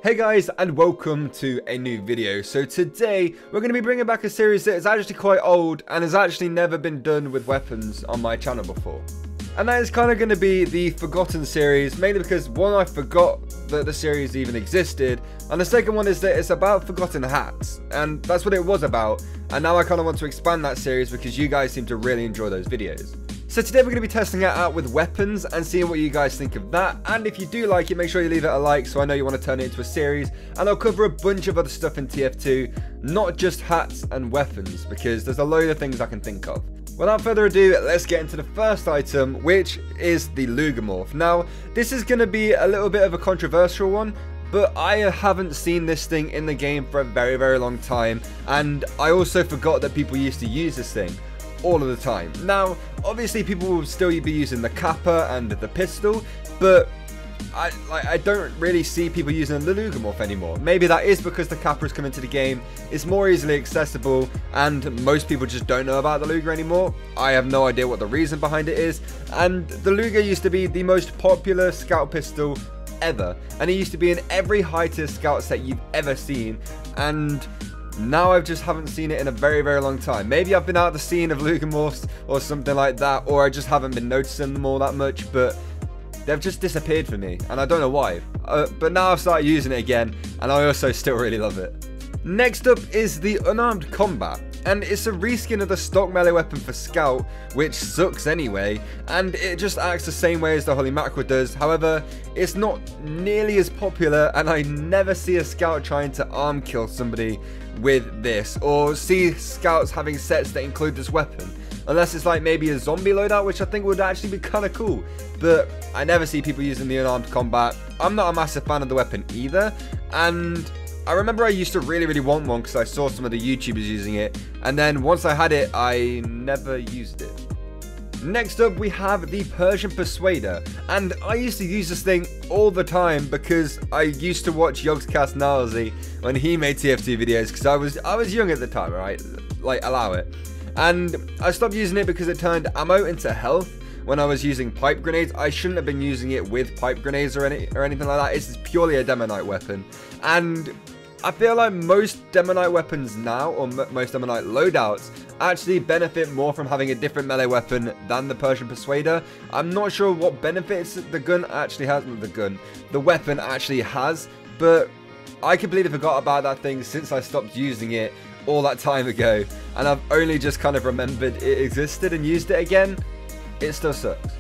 Hey guys, and welcome to a new video. So today we're going to be bringing back a series that is actually quite old and has actually never been done with weapons on my channel before. And that is kind of going to be the Forgotten series, mainly because one, I forgot that the series even existed, and the second one is that it's about forgotten hats, and that's what it was about. And now I kind of want to expand that series because you guys seem to really enjoy those videos. So today we're going to be testing it out with weapons and seeing what you guys think of that. And if you do like it, make sure you leave it a like so I know you want to turn it into a series. And I'll cover a bunch of other stuff in TF2, not just hats and weapons, because there's a load of things I can think of. Without further ado, let's get into the first item, which is the Luger Morph. Now, this is going to be a little bit of a controversial one, but I haven't seen this thing in the game for a very, very long time. And I also forgot that people used to use this thing all of the time. Now, obviously people will still be using the kappa and the pistol, but I don't really see people using the Luger Morph anymore. Maybe that is because the kappa has come into the game, it's more easily accessible, and most people just don't know about the Luger anymore. I have no idea what the reason behind it is, and the Luger used to be the most popular scout pistol ever, and it used to be in every high-tier scout set you've ever seen, and now I just haven't seen it in a very, very long time. Maybe I've been out of the scene of Luger Morphs or something like that, or I just haven't been noticing them all that much, but they've just disappeared for me, and I don't know why. But now I've started using it again, and I also still really love it. Next up is the Unarmed Combat, and it's a reskin of the stock melee weapon for Scout, which sucks anyway, and it just acts the same way as the Holy Macro does. However, it's not nearly as popular, and I never see a Scout trying to arm kill somebody with this, or see Scouts having sets that include this weapon, unless it's like maybe a zombie loadout, which I think would actually be kind of cool. But I never see people using the Unarmed Combat. I'm not a massive fan of the weapon either, and I remember I used to really want one because I saw some of the YouTubers using it, and then once I had it, I never used it. Next up, we have the Persian Persuader, and I used to use this thing all the time because I used to watch Yogscast Gnarly when he made TF2 videos, because I was young at the time, right? Like, allow it. And I stopped using it because it turned ammo into health when I was using pipe grenades. I shouldn't have been using it with pipe grenades or anything like that. It's purely a Demonite weapon, and I feel like most Demonite weapons now, or most Demonite loadouts, actually benefit more from having a different melee weapon than the Persian Persuader. I'm not sure what benefits the gun actually has, the weapon actually has, but I completely forgot about that thing since I stopped using it all that time ago, and I've only just kind of remembered it existed and used it again. It still sucks.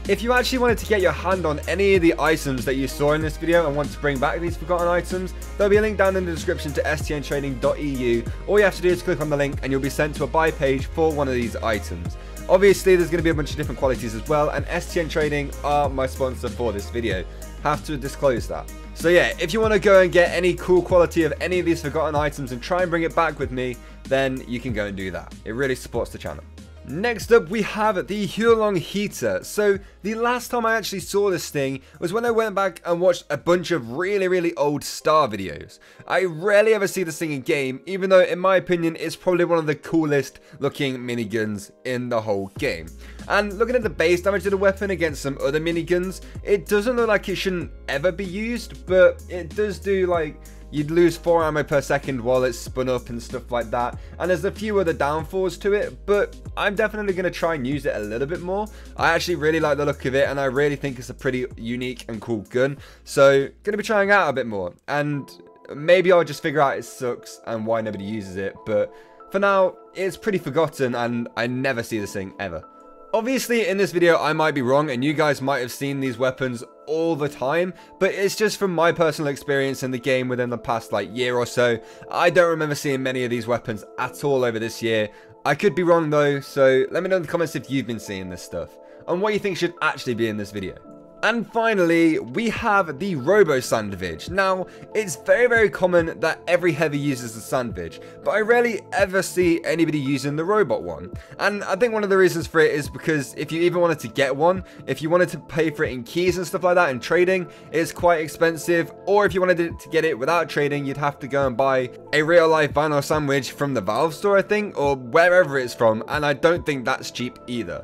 If you actually wanted to get your hand on any of the items that you saw in this video and want to bring back these forgotten items, there'll be a link down in the description to stntrading.eu. All you have to do is click on the link and you'll be sent to a buy page for one of these items. Obviously, there's going to be a bunch of different qualities as well, and STN Trading are my sponsor for this video. Have to disclose that. So yeah, if you want to go and get any cool quality of any of these forgotten items and try and bring it back with me, then you can go and do that. It really supports the channel. Next up, we have the Hue Long Heater. So the last time I actually saw this thing was when I went back and watched a bunch of really old Star videos. I rarely ever see this thing in game, even though in my opinion it's probably one of the coolest looking miniguns in the whole game. And looking at the base damage of the weapon against some other miniguns, it doesn't look like it shouldn't ever be used, but it does do, like, you'd lose 4 ammo per second while it's spun up and stuff like that. And there's a few other downfalls to it, but I'm definitely going to try and use it a little bit more. I actually really like the look of it, and I really think it's a pretty unique and cool gun. So, going to be trying out a bit more. And maybe I'll just figure out it sucks and why nobody uses it. But for now, it's pretty forgotten, and I never see this thing ever. Obviously, in this video, I might be wrong, and you guys might have seen these weapons all the time, but it's just from my personal experience in the game within the past, like, year or so. I don't remember seeing many of these weapons at all over this year. I could be wrong, though, so let me know in the comments if you've been seeing this stuff, and what you think should actually be in this video. And finally, we have the Robo Sandwich. Now, it's very common that every heavy uses the Sandwich, but I rarely ever see anybody using the robot one. And I think one of the reasons for it is because if you even wanted to get one, if you wanted to pay for it in keys and stuff like that in trading, it's quite expensive. Or if you wanted to get it without trading, you'd have to go and buy a real life vinyl sandwich from the Valve store, I think, or wherever it's from, and I don't think that's cheap either.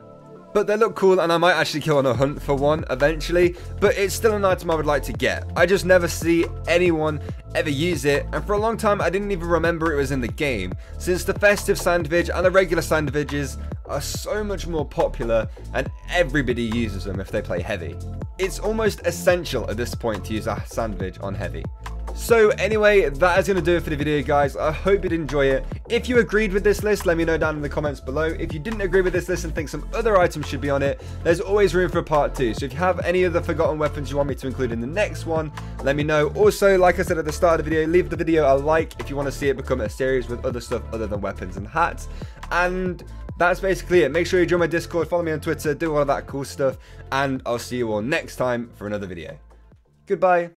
but they look cool and I might actually go on a hunt for one eventually, but it's still an item I would like to get. I just never see anyone ever use it, and for a long time I didn't even remember it was in the game, since the festive sandwich and the regular sandwiches are so much more popular and everybody uses them if they play heavy. It's almost essential at this point to use a sandwich on heavy. So anyway, that is going to do it for the video, guys. I hope you'd enjoy it. If you agreed with this list, let me know down in the comments below. If you didn't agree with this list and think some other items should be on it, there's always room for a part 2. So if you have any other forgotten weapons you want me to include in the next one, let me know. Also, like I said at the start of the video, leave the video a like if you want to see it become a series with other stuff other than weapons and hats. And that's basically it. Make sure you join my Discord, follow me on Twitter, do all of that cool stuff, and I'll see you all next time for another video. Goodbye.